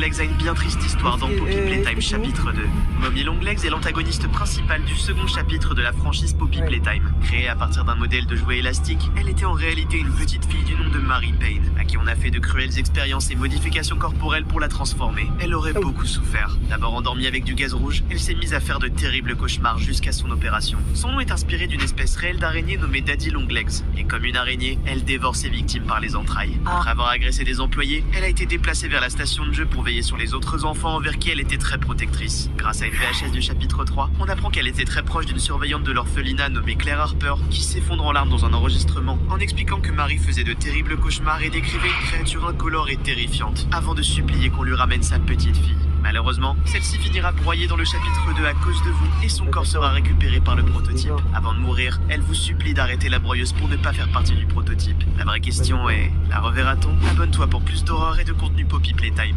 Longlegs a une bien triste histoire dans Poppy Playtime chapitre 2. Mommy Longlegs est l'antagoniste principal du second chapitre de la franchise Poppy Playtime. Créée à partir d'un modèle de jouet élastique, elle était en réalité une petite fille du nom de Mary Payne, à qui on a fait de cruelles expériences et modifications corporelles pour la transformer. Elle aurait beaucoup souffert. D'abord endormie avec du gaz rouge, elle s'est mise à faire de terribles cauchemars jusqu'à son opération. Son nom est inspiré d'une espèce réelle d'araignée nommée Daddy Longlegs. Et comme une araignée, elle dévore ses victimes par les entrailles. Après avoir agressé des employés, elle a été déplacée vers la station de jeu pour veiller sur les autres enfants envers qui elle était très protectrice. Grâce à une VHS du chapitre 3, on apprend qu'elle était très proche d'une surveillante de l'orphelinat nommée Claire Harper qui s'effondre en larmes dans un enregistrement en expliquant que Marie faisait de terribles cauchemars et décrivait une créature incolore et terrifiante avant de supplier qu'on lui ramène sa petite fille. Malheureusement, celle-ci finira broyée dans le chapitre 2 à cause de vous et son corps sera récupéré par le prototype. Avant de mourir, elle vous supplie d'arrêter la broyeuse pour ne pas faire partie du prototype. La vraie question est, la reverra-t-on? Abonne-toi pour plus d'horreur et de contenu Poppy Playtime.